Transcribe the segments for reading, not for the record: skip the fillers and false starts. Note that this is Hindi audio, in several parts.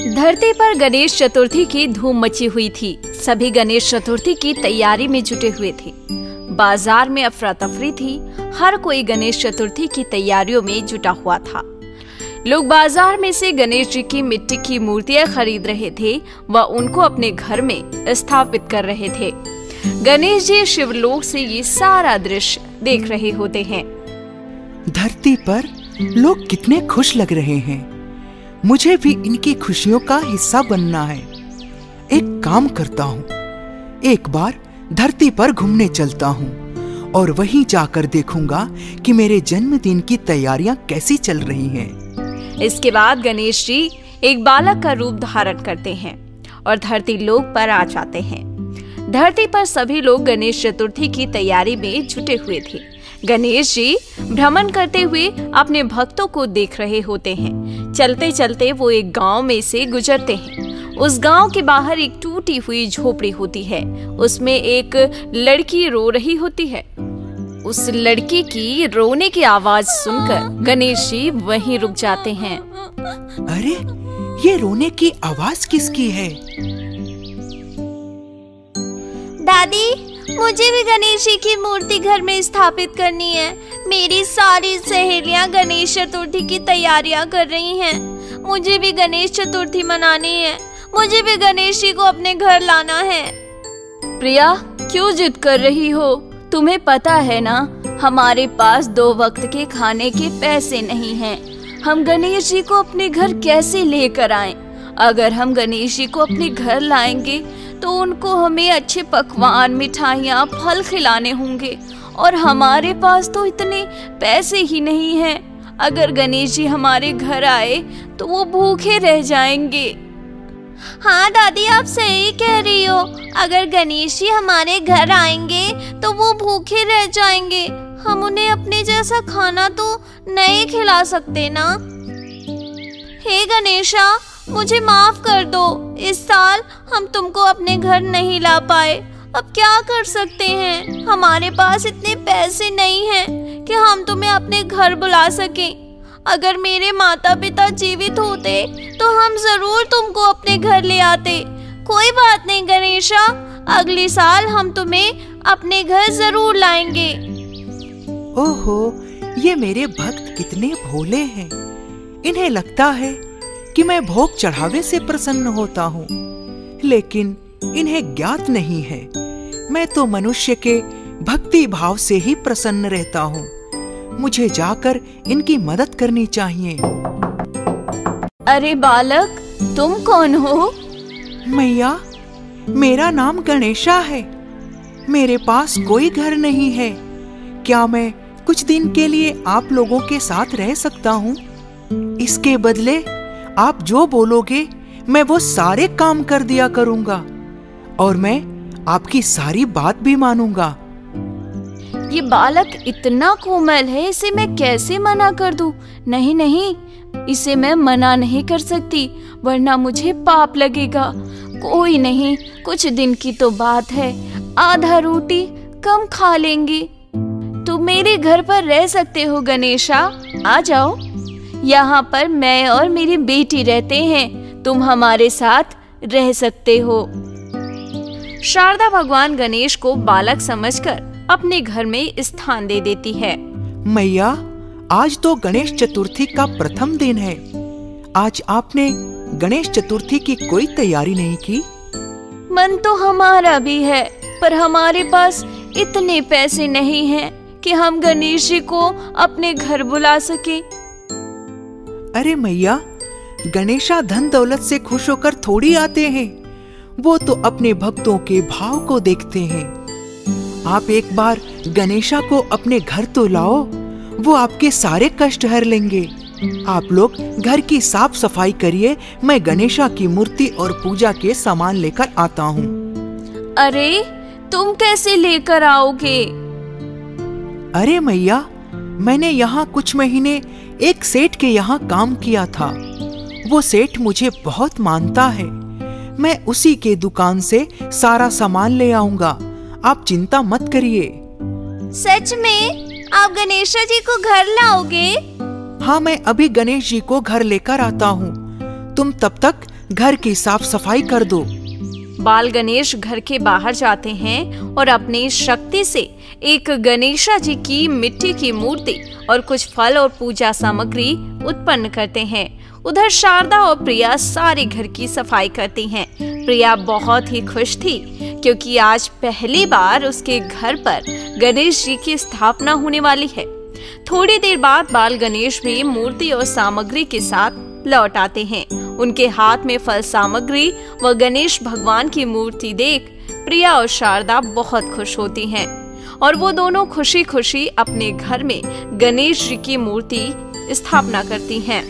धरती पर गणेश चतुर्थी की धूम मची हुई थी। सभी गणेश चतुर्थी की तैयारी में जुटे हुए थे। बाजार में अफरा तफरी थी। हर कोई गणेश चतुर्थी की तैयारियों में जुटा हुआ था। लोग बाजार में से गणेश जी की मिट्टी की मूर्तियां खरीद रहे थे व उनको अपने घर में स्थापित कर रहे थे। गणेश जी शिवलोक से ये सारा दृश्य देख रहे होते हैं। धरती पर लोग कितने खुश लग रहे हैं। मुझे भी इनकी खुशियों का हिस्सा बनना है। एक काम करता हूँ, एक बार धरती पर घूमने चलता हूँ और वहीं जाकर देखूंगा कि मेरे जन्मदिन की तैयारियां कैसी चल रही हैं। इसके बाद गणेश जी एक बालक का रूप धारण करते हैं और धरती लोक पर आ जाते हैं। धरती पर सभी लोग गणेश चतुर्थी की तैयारी में जुटे हुए थे। गणेश जी भ्रमण करते हुए अपने भक्तों को देख रहे होते हैं। चलते चलते वो एक गांव में से गुजरते हैं। उस गांव के बाहर एक टूटी हुई झोपड़ी होती है। उसमें एक लड़की रो रही होती है। उस लड़की की रोने की आवाज सुनकर गणेश जी वहीं रुक जाते हैं। अरे, ये रोने की आवाज किसकी है? दादी, मुझे भी गणेश जी की मूर्ति घर में स्थापित करनी है। मेरी सारी सहेलियां गणेश चतुर्थी की तैयारियां कर रही हैं। मुझे भी गणेश चतुर्थी मनानी है। मुझे भी गणेश जी को अपने घर लाना है। प्रिया, क्यों जिद कर रही हो? तुम्हें पता है ना, हमारे पास 2 वक्त के खाने के पैसे नहीं हैं। हम गणेश जी को अपने घर कैसे लेकर आएं? अगर हम गणेश जी को अपने घर लाएंगे तो उनको हमें अच्छे पकवान, मिठाइयाँ, फल खिलाने होंगे और हमारे पास तो इतने पैसे ही नहीं हैं। अगर गणेश जी हमारे घर आए तो वो भूखे रह जाएंगे। हाँ दादी, आप सही कह रही हो। अगर गणेश जी हमारे घर आएंगे तो वो भूखे रह जाएंगे। हम उन्हें अपने जैसा खाना तो नहीं खिला सकते ना। हे गणेशा, मुझे माफ कर दो। इस साल हम तुमको अपने घर नहीं ला पाए। अब क्या कर सकते हैं? हमारे पास इतने पैसे नहीं हैं कि हम तुम्हें अपने घर बुला सकें। अगर मेरे माता पिता जीवित होते तो हम जरूर तुमको अपने घर ले आते। कोई बात नहीं गणेशा, अगले साल हम तुम्हें अपने घर जरूर लाएंगे। ओहो, ये मेरे भक्त कितने भोले हैं। इन्हें लगता है कि मैं भोग चढ़ावे से प्रसन्न होता हूँ, लेकिन इन्हें ज्ञात नहीं है मैं तो मनुष्य के भक्ति भाव से ही प्रसन्न रहता हूँ। मुझे जाकर इनकी मदद करनी चाहिए। अरे बालक, तुम कौन हो? मैया, मेरा नाम गणेशा है। मेरे पास कोई घर नहीं है। क्या मैं कुछ दिन के लिए आप लोगों के साथ रह सकता हूँ? इसके बदले आप जो बोलोगे मैं वो सारे काम कर दिया करूँगा और मैं आपकी सारी बात भी मानूंगा। ये बालक इतना कोमल है, इसे मैं कैसे मना कर दूं? नहीं नहीं, इसे मैं मना नहीं कर सकती, वरना मुझे पाप लगेगा। कोई नहीं, कुछ दिन की तो बात है। आधा रोटी कम खा लेंगे। तुम मेरे घर पर रह सकते हो गणेशा, आ जाओ। यहाँ पर मैं और मेरी बेटी रहते हैं। तुम हमारे साथ रह सकते हो। शारदा भगवान गणेश को बालक समझकर अपने घर में स्थान दे देती है। मैया, आज तो गणेश चतुर्थी का प्रथम दिन है। आज आपने गणेश चतुर्थी की कोई तैयारी नहीं की? मन तो हमारा भी है, पर हमारे पास इतने पैसे नहीं हैं कि हम गणेश जी को अपने घर बुला सके। अरे मैया, गणेशा धन दौलत से खुश होकर थोड़ी आते हैं। वो तो अपने भक्तों के भाव को देखते हैं। आप एक बार गणेशा को अपने घर तो लाओ, वो आपके सारे कष्ट हर लेंगे। आप लोग घर की साफ सफाई करिए, मैं गणेशा की मूर्ति और पूजा के सामान लेकर आता हूँ। अरे, तुम कैसे लेकर आओगे? अरे मैया, मैंने यहाँ कुछ महीने एक सेठ के यहाँ काम किया था। वो सेठ मुझे बहुत मानता है। मैं उसी के दुकान से सारा सामान ले आऊंगा। आप चिंता मत करिए। सच में? आप गणेश जी को घर लाओगे? हाँ, मैं अभी गणेश जी को घर लेकर आता हूँ। तुम तब तक घर की साफ सफाई कर दो। बाल गणेश घर के बाहर जाते हैं और अपनी शक्ति से एक गणेशा जी की मिट्टी की मूर्ति और कुछ फल और पूजा सामग्री उत्पन्न करते हैं। उधर शारदा और प्रिया सारे घर की सफाई करती हैं। प्रिया बहुत ही खुश थी क्योंकि आज पहली बार उसके घर पर गणेश जी की स्थापना होने वाली है। थोड़ी देर बाद बाल गणेश भी मूर्ति और सामग्री के साथ लौट आते हैं। उनके हाथ में फल सामग्री व गणेश भगवान की मूर्ति देख प्रिया और शारदा बहुत खुश होती हैं और वो दोनों खुशी खुशी अपने घर में गणेश जी की मूर्ति स्थापना करती हैं।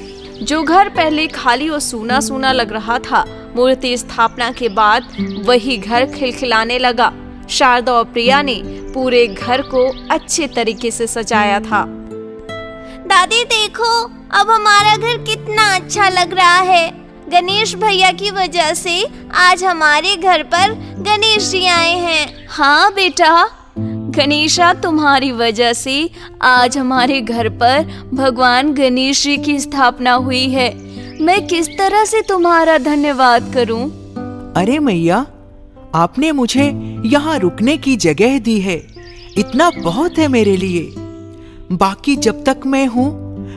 जो घर पहले खाली और सूना सूना लग रहा था, मूर्ति स्थापना के बाद वही घर खिलखिलाने लगा। शारदा और प्रिया ने पूरे घर को अच्छे तरीके से सजाया था। दादी देखो, अब हमारा घर कितना अच्छा लग रहा है। गणेश भैया की वजह से आज हमारे घर पर गणेश जी आए हैं। हाँ बेटा, गणेशा तुम्हारी वजह से आज हमारे घर पर भगवान गणेश जी की स्थापना हुई है। मैं किस तरह से तुम्हारा धन्यवाद करूं? अरे मैया, आपने मुझे यहाँ रुकने की जगह दी है, इतना बहुत है मेरे लिए। बाकी जब तक मैं हूँ,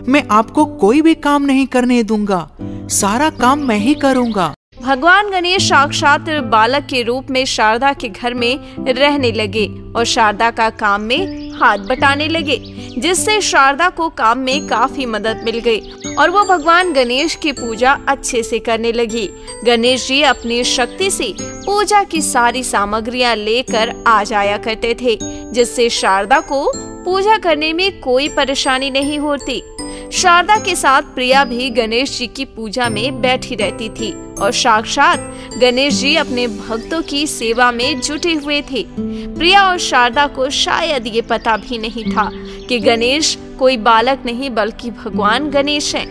मैं आपको कोई भी काम नहीं करने दूंगा, सारा काम मैं ही करूंगा। भगवान गणेश साक्षात बालक के रूप में शारदा के घर में रहने लगे और शारदा का काम में हाथ बटाने लगे, जिससे शारदा को काम में काफी मदद मिल गई और वो भगवान गणेश की पूजा अच्छे से करने लगी। गणेश जी अपनी शक्ति से पूजा की सारी सामग्रियां लेकर आ जाया करते थे, जिससे शारदा को पूजा करने में कोई परेशानी नहीं होती। शारदा के साथ प्रिया भी गणेश जी की पूजा में बैठी रहती थी और साक्षात गणेश जी अपने भक्तों की सेवा में जुटे हुए थे। प्रिया और शारदा को शायद ये पता भी नहीं था कि गणेश कोई बालक नहीं बल्कि भगवान गणेश हैं।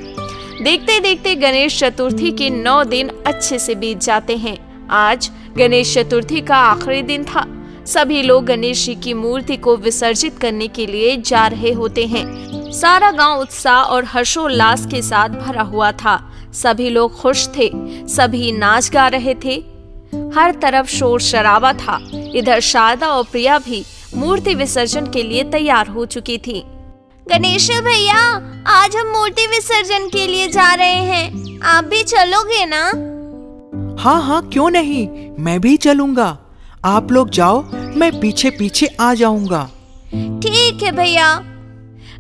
देखते देखते गणेश चतुर्थी के 9 दिन अच्छे से बीत जाते हैं। आज गणेश चतुर्थी का आखिरी दिन था। सभी लोग गणेश जी की मूर्ति को विसर्जित करने के लिए जा रहे होते हैं। सारा गांव उत्साह और हर्षोल्लास के साथ भरा हुआ था। सभी लोग खुश थे, सभी नाच गा रहे थे, हर तरफ शोर शराबा था। इधर शारदा और प्रिया भी मूर्ति विसर्जन के लिए तैयार हो चुकी थी। गणेश भैया, आज हम मूर्ति विसर्जन के लिए जा रहे हैं, आप भी चलोगे ना? हाँ हाँ, क्यों नहीं, मैं भी चलूंगा। आप लोग जाओ, मैं पीछे पीछे आ जाऊंगा। ठीक है भैया।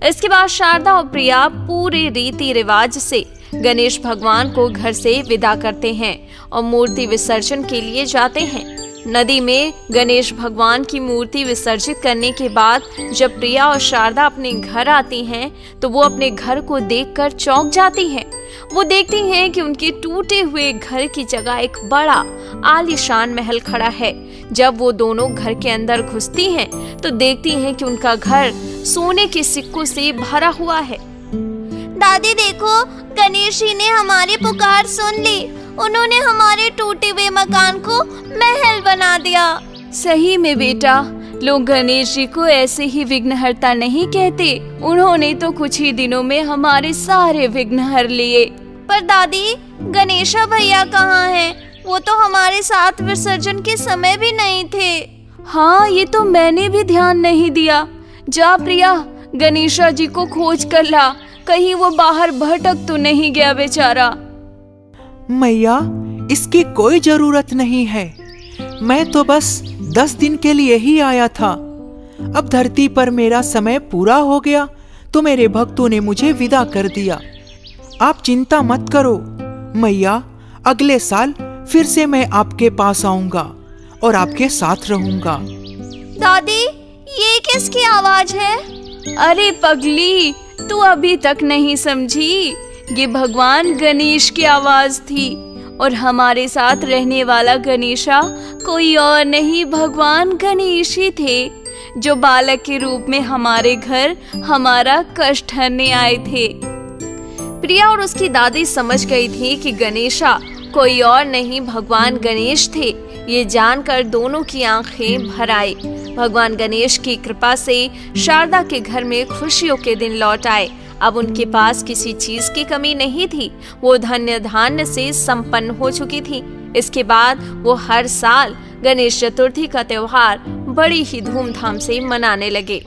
इसके बाद शारदा और प्रिया पूरे रीति रिवाज से गणेश भगवान को घर से विदा करते हैं और मूर्ति विसर्जन के लिए जाते हैं। नदी में गणेश भगवान की मूर्ति विसर्जित करने के बाद जब प्रिया और शारदा अपने घर आती हैं, तो वो अपने घर को देखकर चौंक जाती हैं। वो देखती हैं कि उनके टूटे हुए घर की जगह एक बड़ा आलीशान महल खड़ा है। जब वो दोनों घर के अंदर घुसती हैं, तो देखती हैं कि उनका घर सोने के सिक्कों से भरा हुआ है। दादी देखो, गणेश जी ने हमारी पुकार सुन ली। उन्होंने हमारे टूटे हुए मकान को महल बना दिया। सही में बेटा, लोग गणेश जी को ऐसे ही विघ्नहर्ता नहीं कहते। उन्होंने तो कुछ ही दिनों में हमारे सारे विघ्न हर लिए। पर दादी, गणेशा भैया कहाँ हैं? वो तो हमारे साथ विसर्जन के समय भी नहीं थे। हाँ, ये तो मैंने भी ध्यान नहीं दिया। जा प्रिया, गणेशा जी को खोज कर ला, कहीं वो बाहर भटक तो नहीं गया बेचारा। मैया, इसकी कोई जरूरत नहीं है। मैं तो बस 10 दिन के लिए ही आया था। अब धरती पर मेरा समय पूरा हो गया तो मेरे भक्तों ने मुझे विदा कर दिया। आप चिंता मत करो मैया, अगले साल फिर से मैं आपके पास आऊंगा और आपके साथ रहूंगा। दादी, ये किसकी आवाज है? अरे पगली, तू अभी तक नहीं समझी? ये भगवान गणेश की आवाज थी और हमारे साथ रहने वाला गणेशा कोई और नहीं, भगवान गणेश ही थे, जो बालक के रूप में हमारे घर हमारा कष्ट हरने आए थे। प्रिया और उसकी दादी समझ गई थी कि गणेशा कोई और नहीं, भगवान गणेश थे। ये जानकर दोनों की आंखें भर आई। भगवान गणेश की कृपा से शारदा के घर में खुशियों के दिन लौट आए। अब उनके पास किसी चीज की कमी नहीं थी। वो धन्य धान्य से संपन्न हो चुकी थी। इसके बाद वो हर साल गणेश चतुर्थी का त्योहार बड़ी ही धूमधाम से मनाने लगे।